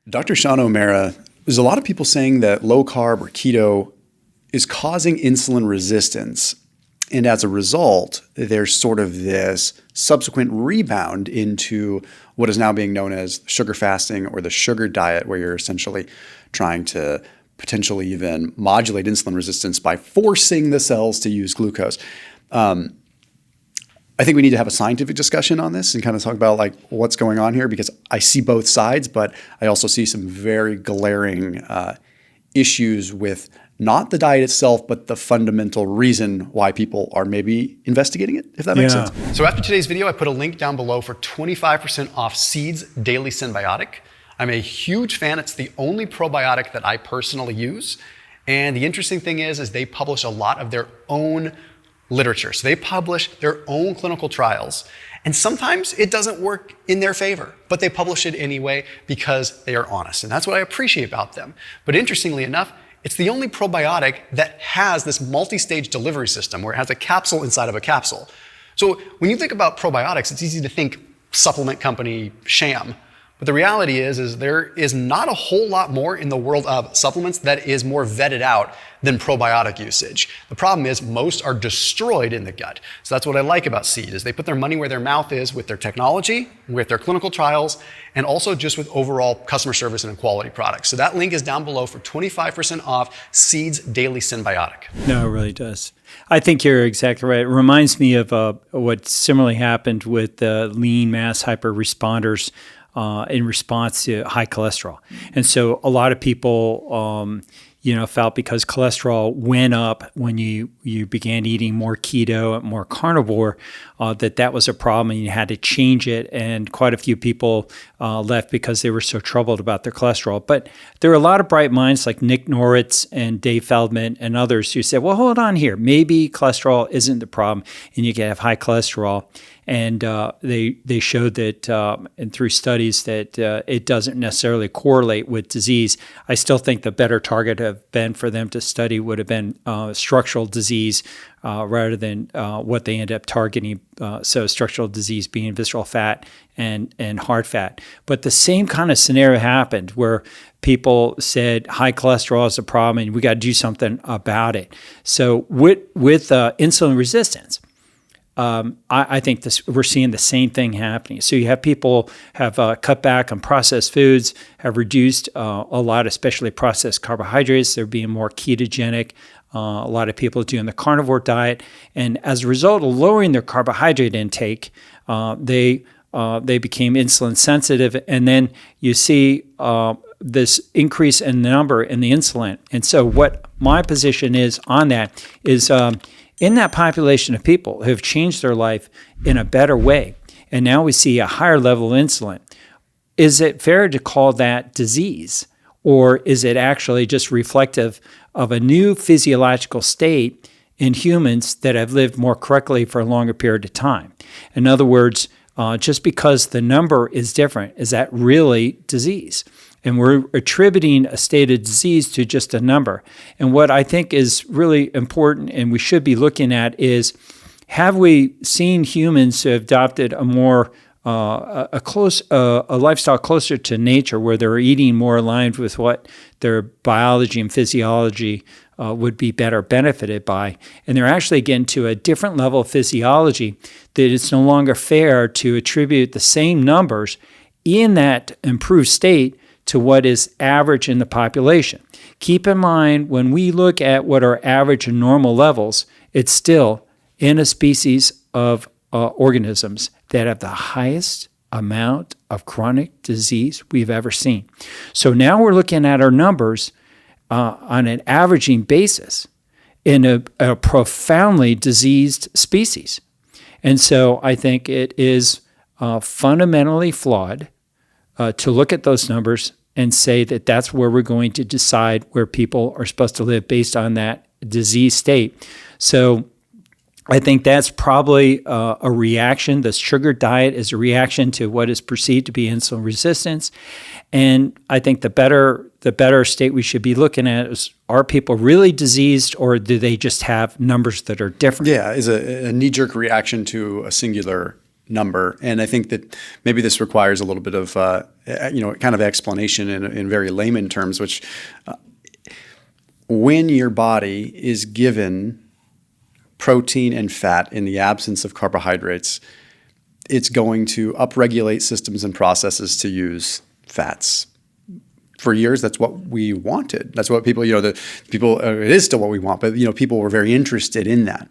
Dr. Sean O'Mara, there's a lot of people saying that low carb or keto is causing insulin resistance. And as a result, there's sort of this subsequent rebound into what is now being known as sugar fasting or the sugar diet, where you're essentially trying to potentially even modulate insulin resistance by forcing the cells to use glucose. I think we need to have a scientific discussion on this and kind of talk about like what's going on here, because I see both sides, but I also see some very glaring issues with not the diet itself, but the fundamental reason why people are maybe investigating it, if that makes sense. So after today's video, I put a link down below for 25% off Seed's Daily Synbiotic. I'm a huge fan. It's the only probiotic that I personally use. And the interesting thing is they publish a lot of their own literature. So they publish their own clinical trials. And sometimes it doesn't work in their favor, but they publish it anyway because they are honest. And that's what I appreciate about them. But interestingly enough, it's the only probiotic that has this multi-stage delivery system where it has a capsule inside of a capsule. So when you think about probiotics, it's easy to think supplement company sham. But the reality is there is not a whole lot more in the world of supplements that is more vetted out than probiotic usage. The problem is most are destroyed in the gut. So that's what I like about Seed, is they put their money where their mouth is with their technology, with their clinical trials, and also just with overall customer service and quality products. So that link is down below for 25% off Seed's Daily Synbiotic. No, it really does. I think you're exactly right. It reminds me of what similarly happened with lean mass hyper-responders in response to high cholesterol. And so a lot of people, felt because cholesterol went up when you began eating more keto and more carnivore, that was a problem and you had to change it. And quite a few people left because they were so troubled about their cholesterol. But there are a lot of bright minds like Nick Noritz and Dave Feldman and others who said, well, hold on here. Maybe cholesterol isn't the problem and you can have high cholesterol. And they showed that, and through studies, that it doesn't necessarily correlate with disease. I still think the better target have been for them to study would have been structural disease rather than what they end up targeting. So structural disease being visceral fat and hard fat. But the same kind of scenario happened where people said high cholesterol is a problem and we got to do something about it. So with insulin resistance, I think we're seeing the same thing happening. So you have people have cut back on processed foods, have reduced a lot, especially processed carbohydrates. They're being more ketogenic. A lot of people doing the carnivore diet. And as a result of lowering their carbohydrate intake, they became insulin sensitive. And then you see this increase in the number in the insulin. And so what my position is on that is in that population of people who have changed their life in a better way, and now we see a higher level of insulin, is it fair to call that disease? Or is it actually just reflective of a new physiological state in humans that have lived more correctly for a longer period of time? In other words, just because the number is different, is that really disease? And we're attributing a state of disease to just a number. And what I think is really important and we should be looking at is, have we seen humans who have adopted a more a lifestyle closer to nature, where they're eating more aligned with what their biology and physiology would be better benefited by, and they're actually getting to a different level of physiology that it's no longer fair to attribute the same numbers in that improved state to what is average in the population. Keep in mind, when we look at what are average and normal levels, it's still in a species of organisms that have the highest amount of chronic disease we've ever seen. So now we're looking at our numbers on an averaging basis in a profoundly diseased species. And so I think it is fundamentally flawed to look at those numbers and say that that's where we're going to decide where people are supposed to live based on that disease state. So I think that's probably a reaction. The sugar diet is a reaction to what is perceived to be insulin resistance. And I think the better state we should be looking at is, are people really diseased, or do they just have numbers that are different? Yeah, is a knee-jerk reaction to a singular number. And I think that maybe this requires a little bit of, kind of explanation in very layman terms, which when your body is given protein and fat in the absence of carbohydrates, it's going to upregulate systems and processes to use fats. For years, that's what we wanted. That's what people, it is still what we want, but, people were very interested in that.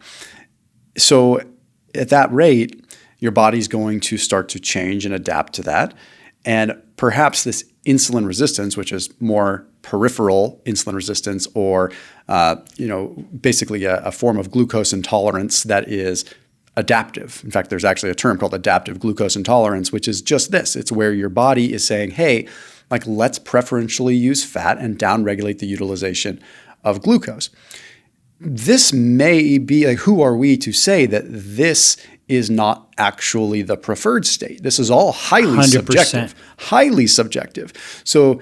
So at that rate, your body's going to start to change and adapt to that. And perhaps this insulin resistance, which is more peripheral insulin resistance or, basically a form of glucose intolerance that is adaptive. In fact, there's actually a term called adaptive glucose intolerance, which is just this. It's where your body is saying, hey, let's preferentially use fat and downregulate the utilization of glucose. This may be, who are we to say that this is not actually the preferred state? This is all highly 100%. subjective. So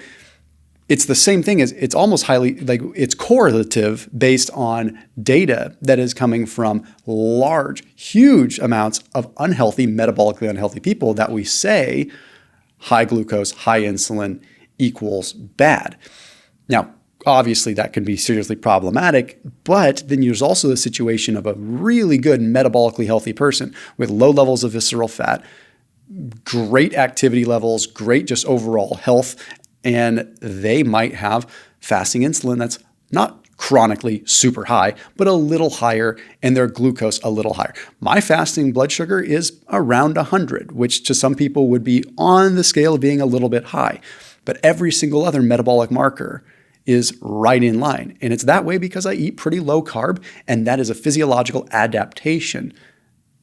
it's the same thing as it's almost highly, it's correlative based on data that is coming from large, huge amounts of metabolically unhealthy people that we say high glucose, high insulin equals bad. Now, obviously that can be seriously problematic, but then there's also the situation of a really good metabolically healthy person with low levels of visceral fat, great activity levels, great just overall health, and they might have fasting insulin that's not chronically super high, but a little higher, and their glucose a little higher. My fasting blood sugar is around 100, which to some people would be on the scale of being a little bit high. But every single other metabolic marker is right in line. And it's that way because I eat pretty low carb, and that is a physiological adaptation.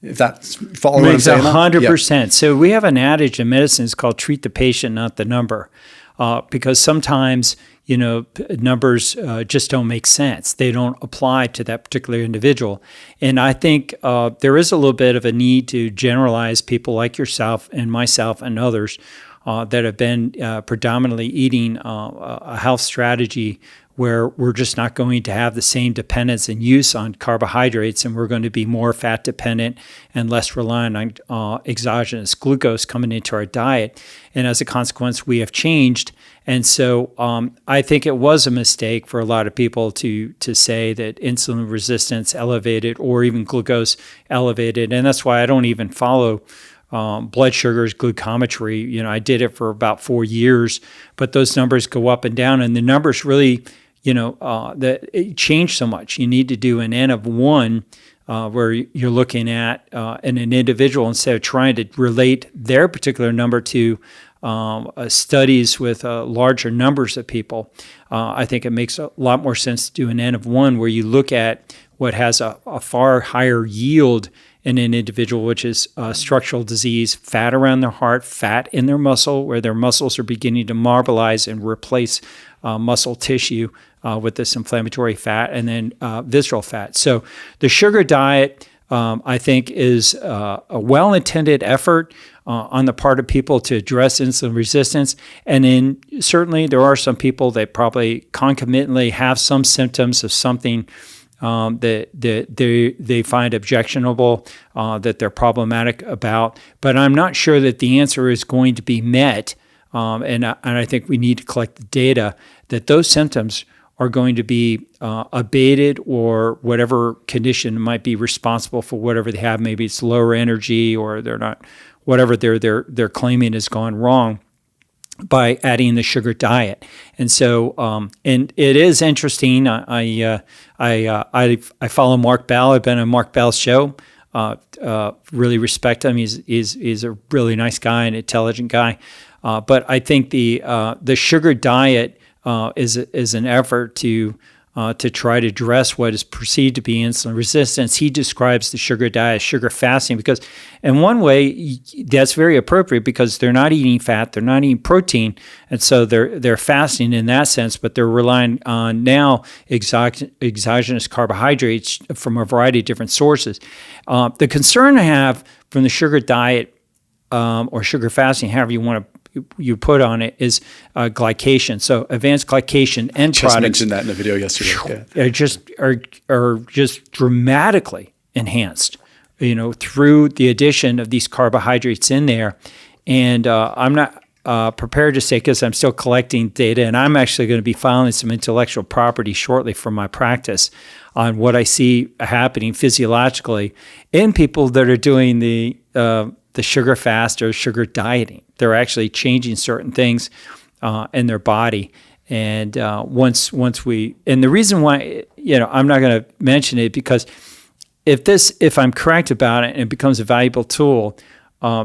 If that's following what I'm saying. 100%. Yeah. So we have an adage in medicine, it's called treat the patient, not the number. Because sometimes, numbers just don't make sense. They don't apply to that particular individual. And I think there is a little bit of a need to generalize people like yourself and myself and others that have been predominantly eating a health strategy where we're just not going to have the same dependence and use on carbohydrates, and we're going to be more fat dependent and less reliant on exogenous glucose coming into our diet. And as a consequence, we have changed. And so I think it was a mistake for a lot of people to say that insulin resistance elevated or even glucose elevated. And that's why I don't even follow blood sugars, glucometry. I did it for about 4 years, but those numbers go up and down, and the numbers really, it changed so much. You need to do an N of 1 where you're looking at an individual instead of trying to relate their particular number to studies with larger numbers of people. I think it makes a lot more sense to do an N of 1 where you look at what has a far higher yield in an individual, which is structural disease, fat around their heart, fat in their muscle, where their muscles are beginning to marbleize and replace muscle tissue with this inflammatory fat, and then visceral fat. So the sugar diet, I think, is a well-intended effort on the part of people to address insulin resistance. And then certainly there are some people that probably concomitantly have some symptoms of something that they find objectionable, that they're problematic about. But I'm not sure that the answer is going to be met, and I think we need to collect the data that those symptoms are going to be abated, or whatever condition might be responsible for whatever they have. Maybe it's lower energy, or they're not, whatever they're claiming has gone wrong, by adding the sugar diet. And so, and it is interesting. I follow Mark Bell. I've been on Mark Bell's show. Really respect him. He's a really nice guy, an intelligent guy. But I think the sugar diet is an effort to try to address what is perceived to be insulin resistance. He describes the sugar diet as sugar fasting because, in one way, that's very appropriate because they're not eating fat, they're not eating protein, and so they're fasting in that sense. But they're relying on now exogenous carbohydrates from a variety of different sources. The concern I have from the sugar diet or sugar fasting, however you put on it, is glycation. So advanced glycation end products. Just mentioned that in the video yesterday. Yeah. Are just dramatically enhanced through the addition of these carbohydrates in there. And I'm not prepared to say, because I'm still collecting data, and I'm actually going to be filing some intellectual property shortly from my practice on what I see happening physiologically in people that are doing the sugar fast or sugar dieting. They're actually changing certain things in their body. And once we, and the reason why, I'm not going to mention it, because if I'm correct about it and it becomes a valuable tool,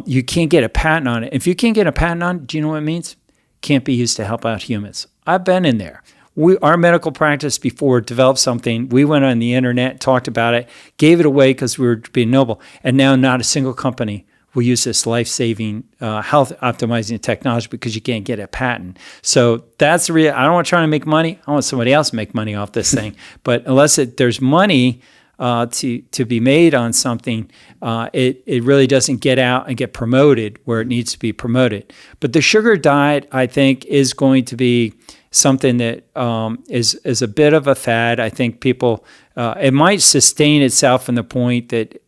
you can't get a patent on it. If you can't get a patent on it, do you know what it means? Can't be used to help out humans. I've been in there. Our medical practice before developed something. We went on the internet, talked about it, gave it away because we were being noble. And now not a single company will use this life-saving, health optimizing technology because you can't get a patent. So that's the real. I don't want to try to make money. I want somebody else to make money off this thing. But unless there's money to be made on something, it really doesn't get out and get promoted where it needs to be promoted. But the sugar diet, I think, is going to be something that is a bit of a fad. I think people, it might sustain itself in the point that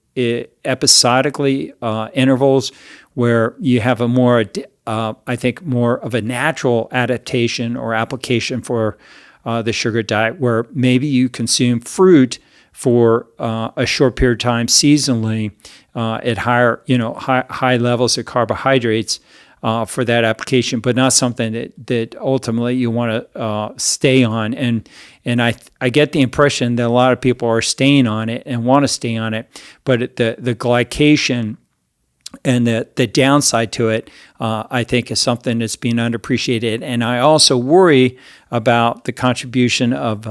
episodically intervals where you have a more, I think, more of a natural adaptation or application for the sugar diet, where maybe you consume fruit for a short period of time seasonally at high levels of carbohydrates for that application, but not something that ultimately you want to stay on. And I get the impression that a lot of people are staying on it and want to stay on it, but the glycation and the downside to it, I think, is something that's being underappreciated. And I also worry about the contribution of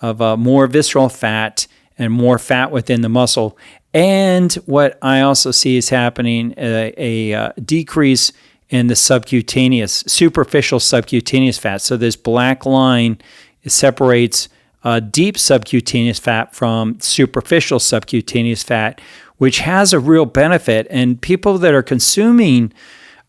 more visceral fat and more fat within the muscle. And what I also see is happening, a decrease in the superficial subcutaneous fat. So this black line separates deep subcutaneous fat from superficial subcutaneous fat, which has a real benefit. And people that are consuming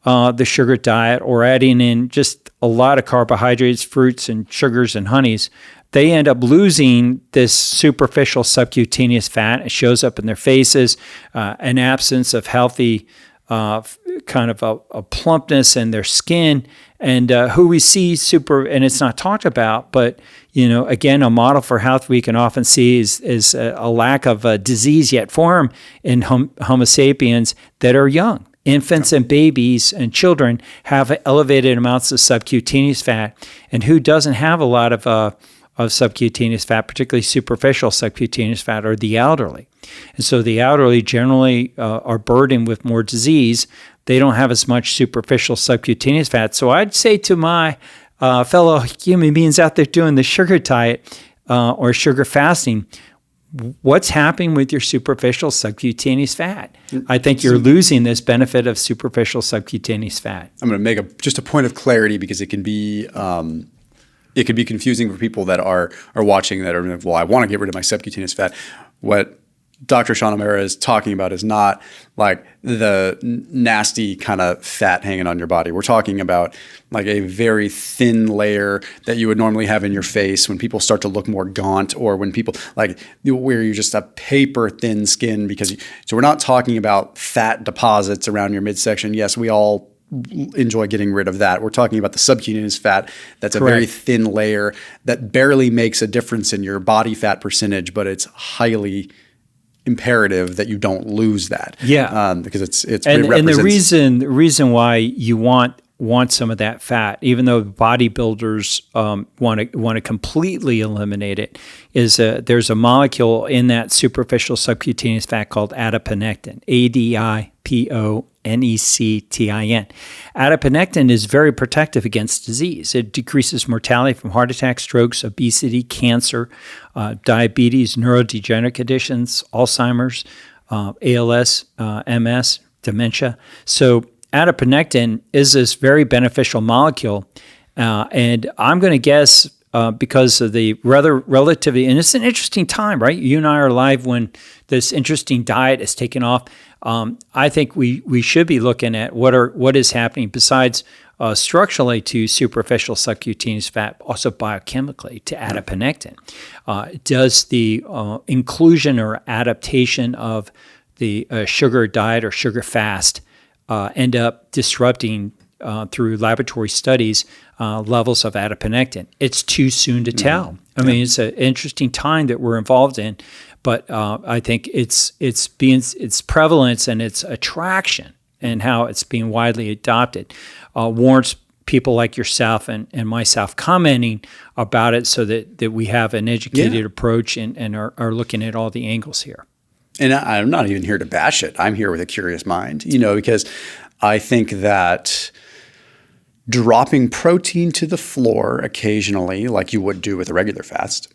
the sugar diet or adding in just a lot of carbohydrates, fruits and sugars and honeys, they end up losing this superficial subcutaneous fat. It shows up in their faces, an absence of healthy kind of a plumpness in their skin, and who we see and it's not talked about, but again, a model for health we can often see is a lack of disease yet form in Homo sapiens that are young. Infants and babies and children have elevated amounts of subcutaneous fat, and who doesn't have a lot of subcutaneous fat, particularly superficial subcutaneous fat, are the elderly. And so the elderly generally are burdened with more disease. They don't have as much superficial subcutaneous fat. So I'd say to my fellow human beings out there doing the sugar diet or sugar fasting, what's happening with your superficial subcutaneous fat? I think you're losing this benefit of superficial subcutaneous fat. I'm going to make just a point of clarity, because it can be confusing for people that are watching that are like, well, I want to get rid of my subcutaneous fat. What Dr. Sean O'Mara is talking about is not like the nasty kind of fat hanging on your body. We're talking about like a very thin layer that you would normally have in your face when people start to look more gaunt, or when people like where you just have paper thin skin so we're not talking about fat deposits around your midsection. Yes, we all enjoy getting rid of that. We're talking about the subcutaneous fat. That's a very thin layer that barely makes a difference in your body fat percentage, but it's highly imperative that you don't lose that. Yeah, because it and represents. And the reason why you want some of that fat, even though bodybuilders want to completely eliminate it, is there's a molecule in that superficial subcutaneous fat called adiponectin, ADIPONECTIN. Adiponectin is very protective against disease. It decreases mortality from heart attacks, strokes, obesity, cancer, diabetes, neurodegenerative conditions, Alzheimer's, ALS, MS, dementia. So adiponectin is this very beneficial molecule, and I'm going to guess because of the rather relatively, and it's an interesting time, right? You and I are alive when this interesting diet is taken off. I think we should be looking at what is happening besides structurally to superficial subcutaneous fat, also biochemically to adiponectin. Does the inclusion or adaptation of the sugar diet or sugar fast end up disrupting through laboratory studies levels of adiponectin. It's too soon to tell. I mean, it's an interesting time that we're involved in, but I think its prevalence and its attraction and how it's being widely adopted warrants people like yourself and myself commenting about it so that we have an educated approach and are looking at all the angles here. And I'm not even here to bash it. I'm here with a curious mind, because I think that dropping protein to the floor occasionally, like you would do with a regular fast,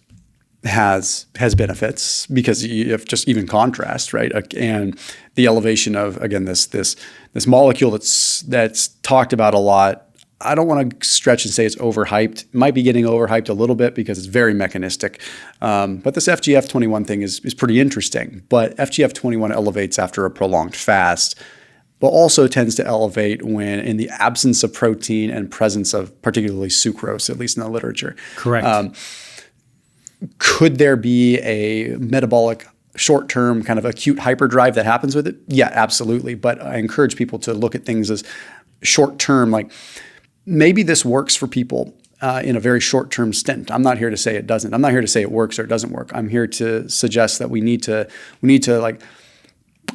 has benefits because you have just even contrast, right? And the elevation of, again, this molecule that's talked about a lot. I don't want to stretch and say it's overhyped. It might be getting overhyped a little bit because it's very mechanistic. But this FGF21 thing is pretty interesting. But FGF21 elevates after a prolonged fast, but also tends to elevate when in the absence of protein and presence of particularly sucrose, at least in the literature. Correct. Could there be a metabolic short-term kind of acute hyperdrive that happens with it? Yeah, absolutely. But I encourage people to look at things as short-term, like maybe this works for people in a very short-term stint. I'm not here to say it doesn't. I'm not here to say it works or it doesn't work. I'm here to suggest that we need to like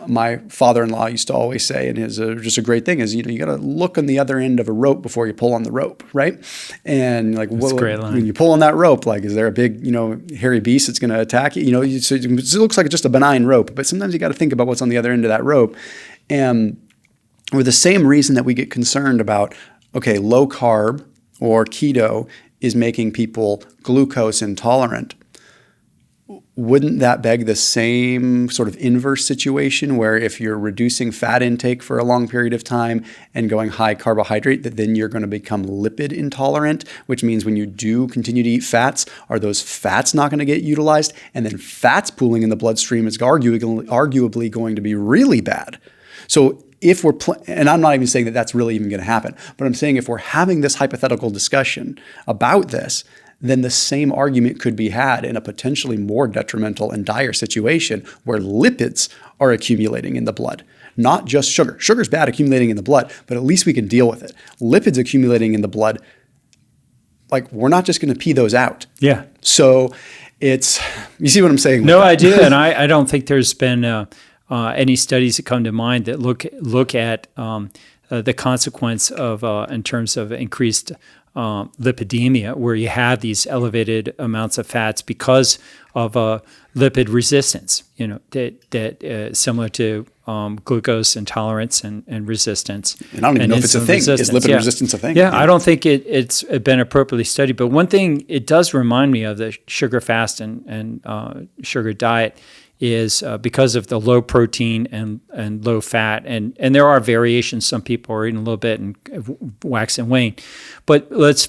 my father-in-law used to always say, and is just a great thing is, you got to look on the other end of a rope before you pull on the rope, right? And like, when you pull on that rope, like, is there a big, hairy beast that's going to attack you? So it looks like just a benign rope, but sometimes you got to think about what's on the other end of that rope. And with the same reason that we get concerned about, okay, low carb or keto is making people glucose intolerant. Wouldn't that beg the same sort of inverse situation where if you're reducing fat intake for a long period of time and going high carbohydrate, that then you're going to become lipid intolerant, which means when you do continue to eat fats, are those fats not going to get utilized? And then fats pooling in the bloodstream is arguably going to be really bad. So if we're, and I'm not even saying that that's really even going to happen, but I'm saying if we're having this hypothetical discussion about this, then the same argument could be had in a potentially more detrimental and dire situation where lipids are accumulating in the blood. Not just sugar. Sugar's bad accumulating in the blood, but at least we can deal with it. Lipids accumulating in the blood, like, we're not just going to pee those out. Yeah. So you see what I'm saying? No, I do. And I don't think there's been any studies that come to mind that look at the consequence of in terms of increased lipidemia, where you have these elevated amounts of fats because of lipid resistance, that similar to glucose intolerance and resistance. And I don't even know if it's a thing. Is lipid resistance a thing? Yeah, I don't think it's been appropriately studied. But one thing it does remind me of the sugar fast and sugar diet is because of the low protein and low fat. And there are variations. Some people are eating a little bit and wax and wane. But let's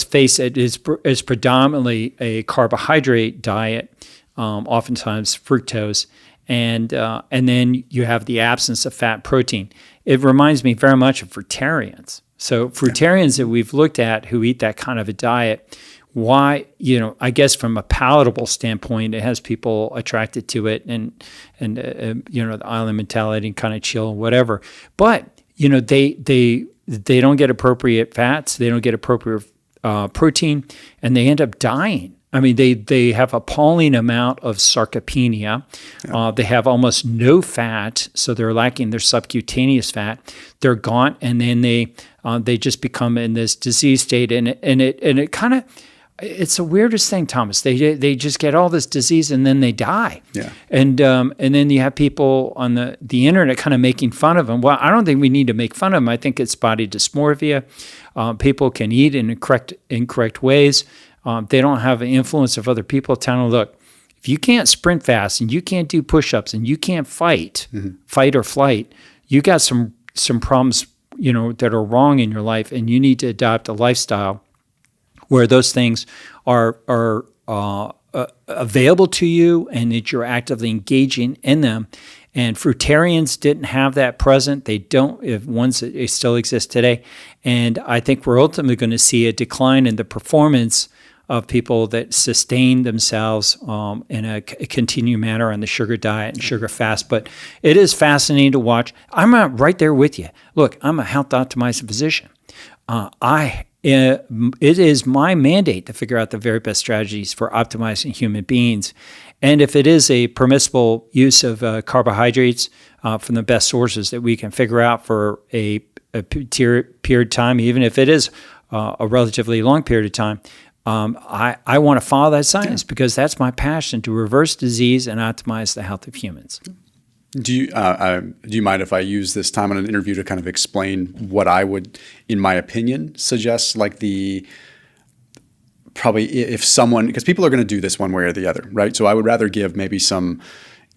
face it, it's predominantly a carbohydrate diet, oftentimes fructose. And then you have the absence of fat protein. It reminds me very much of fruitarians. So fruitarians that we've looked at who eat that kind of a diet, why, I guess from a palatable standpoint, it has people attracted to it and the island mentality and kind of chill, whatever. But, they don't get appropriate fats, they don't get appropriate protein, and they end up dying. I mean, they have appalling amount of sarcopenia. Yeah. They have almost no fat, so they're lacking their subcutaneous fat. They're gaunt, and then they just become in this disease state, and it kind of, it's the weirdest thing, Thomas. They just get all this disease and then they die. Yeah. And then you have people on the internet kind of making fun of them. Well, I don't think we need to make fun of them. I think it's body dysmorphia. People can eat in incorrect ways. They don't have the influence of other people telling them, look, if you can't sprint fast and you can't do push-ups and you can't fight or flight, you got some problems, that are wrong in your life, and you need to adopt a lifestyle where those things are available to you and that you're actively engaging in them. And fruitarians didn't have that present. They don't, if ones that still exist today. And I think we're ultimately going to see a decline in the performance of people that sustain themselves in a continued manner on the sugar diet and sugar fast. But it is fascinating to watch. I'm right there with you. Look, I'm a health optimizing physician. It is my mandate to figure out the very best strategies for optimizing human beings. And if it is a permissible use of carbohydrates from the best sources that we can figure out for a period of time, even if it is a relatively long period of time, I want to follow that science because that's my passion, to reverse disease and optimize the health of humans. Do you mind if I use this time in an interview to kind of explain what I would, in my opinion, suggest? Like probably if someone, because people are going to do this one way or the other, right? So I would rather give maybe some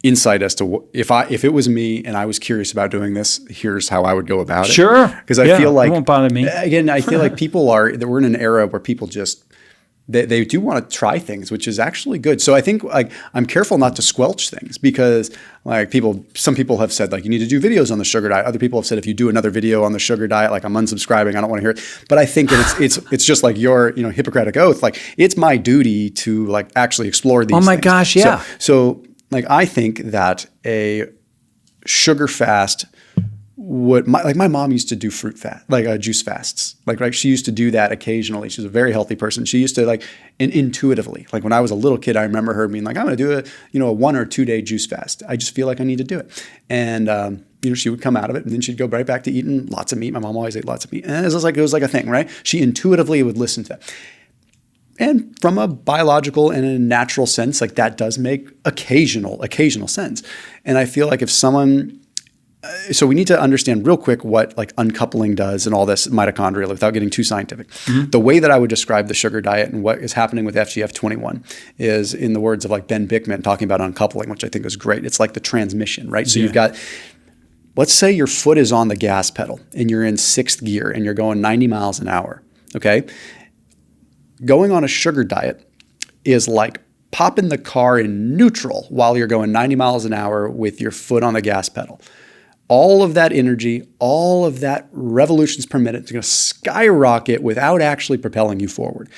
insight as to if it was me and I was curious about doing this, here's how I would go about it. Sure. Because I feel like, it won't bother me. Again, I feel like we're in an era where people just, they do want to try things, which is actually good. So I think I'm careful not to squelch things because some people have said you need to do videos on the sugar diet. Other people have said if you do another video on the sugar diet, I'm unsubscribing. I don't want to hear it. But I think that it's just like your Hippocratic oath. It's my duty to actually explore these. Oh my things. gosh, yeah. So I think that a sugar fast my mom used to do fruit fast, juice fasts. She used to do that occasionally. She was a very healthy person. She used to intuitively, when I was a little kid, I remember her being like, I'm going to do a 1 or 2 day juice fast. I just feel like I need to do it. And, she would come out of it and then she'd go right back to eating lots of meat. My mom always ate lots of meat. And it was like a thing, right? She intuitively would listen to that. And from a biological and a natural sense, that does make occasional sense. And I feel like if someone, so we need to understand real quick what uncoupling does and all this mitochondrial without getting too scientific. Mm-hmm. The way that I would describe the sugar diet and what is happening with FGF21 is in the words of Ben Bickman talking about uncoupling, which I think is great. It's like the transmission, right? So you've got, let's say your foot is on the gas pedal and you're in 6th gear and you're going 90 miles an hour, okay? Going on a sugar diet is like popping the car in neutral while you're going 90 miles an hour with your foot on the gas pedal. All of that energy, all of that revolutions per minute is going to skyrocket without actually propelling you forward.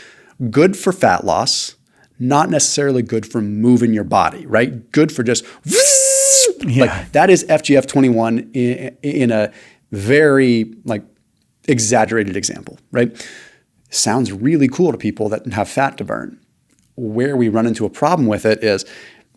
Good for fat loss, not necessarily good for moving your body, right? Good for just, that is FGF21 in a very exaggerated example, right? Sounds really cool to people that have fat to burn. Where we run into a problem with it is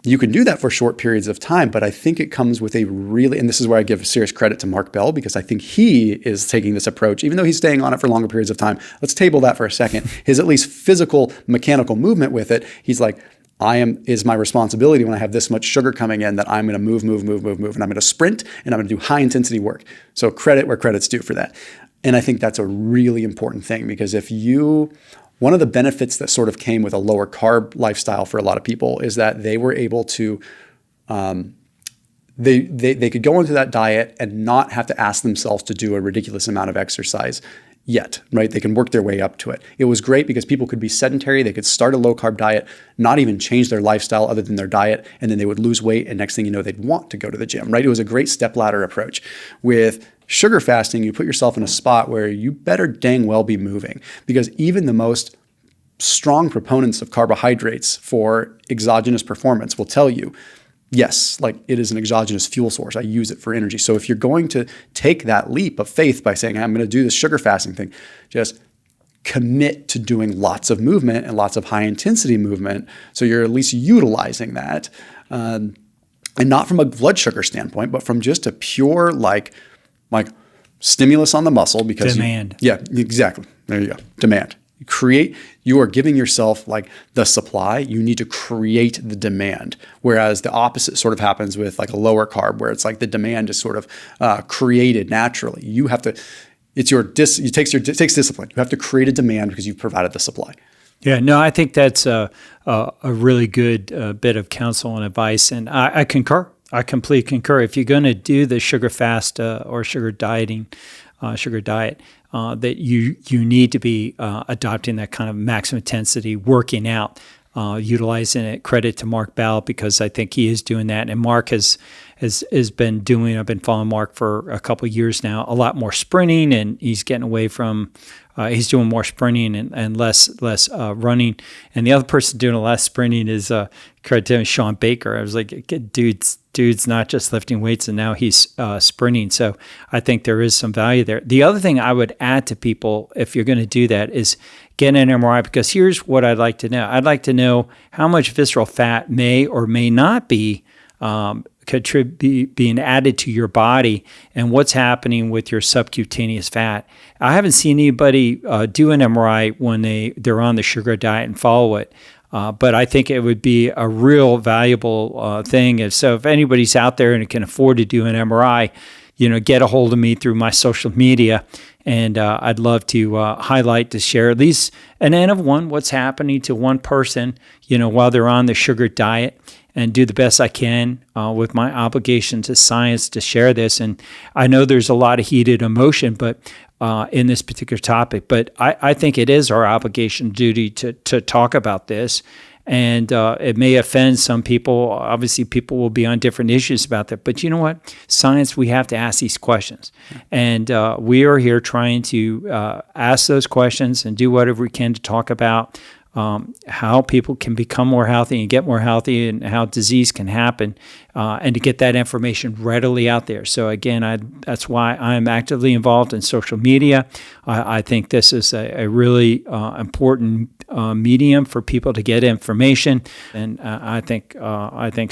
you can do that for short periods of time, but I think it comes with and this is where I give serious credit to Mark Bell because I think he is taking this approach, even though he's staying on it for longer periods of time. Let's table that for a second. His at least physical, mechanical movement with it, he's like, is my responsibility when I have this much sugar coming in that I'm going to move, and I'm going to sprint, and I'm going to do high intensity work. So credit where credit's due for that. And I think that's a really important thing because one of the benefits that sort of came with a lower carb lifestyle for a lot of people is that they were able to, they could go into that diet and not have to ask themselves to do a ridiculous amount of exercise yet, right? They can work their way up to it. It was great because people could be sedentary. They could start a low carb diet, not even change their lifestyle other than their diet, and then they would lose weight. And next thing you know, they'd want to go to the gym, right? It was a great stepladder approach. With sugar fasting, you put yourself in a spot where you better dang well be moving because even the most strong proponents of carbohydrates for exogenous performance will tell you, yes, it is an exogenous fuel source. I use it for energy. So if you're going to take that leap of faith by saying, I'm going to do this sugar fasting thing, just commit to doing lots of movement and lots of high intensity movement. So you're at least utilizing that. And not from a blood sugar standpoint, but from just a pure stimulus on the muscle because demand. Exactly. There you go. Demand. You are giving yourself the supply. You need to create the demand. Whereas the opposite sort of happens with a lower carb where it's the demand is sort of created naturally. You have to, it takes discipline. You have to create a demand because you've provided the supply. Yeah, no, I think that's a really good bit of counsel and advice. And I concur. I completely concur. If you're going to do the sugar fast or sugar diet, that you need to be adopting that kind of maximum intensity, working out, utilizing it. Credit to Mark Bell because I think he is doing that. And Mark has been doing, I've been following Mark for a couple of years now, a lot more sprinting, and he's getting away from He's doing more sprinting and less running. And the other person doing less sprinting is credit to him, Sean Baker. I was like, dude's not just lifting weights, and now he's sprinting. So I think there is some value there. The other thing I would add to people, if you're going to do that, is get an MRI, because here's what I'd like to know. I'd like to know how much visceral fat may or may not be being added to your body, and what's happening with your subcutaneous fat. I haven't seen anybody do an MRI when they're on the sugar diet and follow it. But I think it would be a real valuable thing. If anybody's out there and can afford to do an MRI, get a hold of me through my social media, and I'd love to highlight, to share at least an N of one, what's happening to one person, while they're on the sugar diet, and do the best I can with my obligation to science to share this. And I know there's a lot of heated emotion, but in this particular topic, but I think it is our obligation, duty to talk about this. And it may offend some people. Obviously, people will be on different issues about that. But you know what? Science, we have to ask these questions. And we are here trying to ask those questions and do whatever we can to talk about how people can become more healthy and get more healthy, and how disease can happen, and to get that information readily out there. So again, that's why I'm actively involved in social media. I think this is a really important medium for people to get information, and I think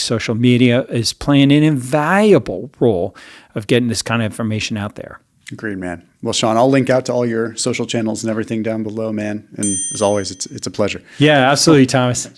social media is playing an invaluable role of getting this kind of information out there. Agreed, man. Well, Sean, I'll link out to all your social channels and everything down below, man. And as always, it's a pleasure. Yeah, absolutely, Thomas.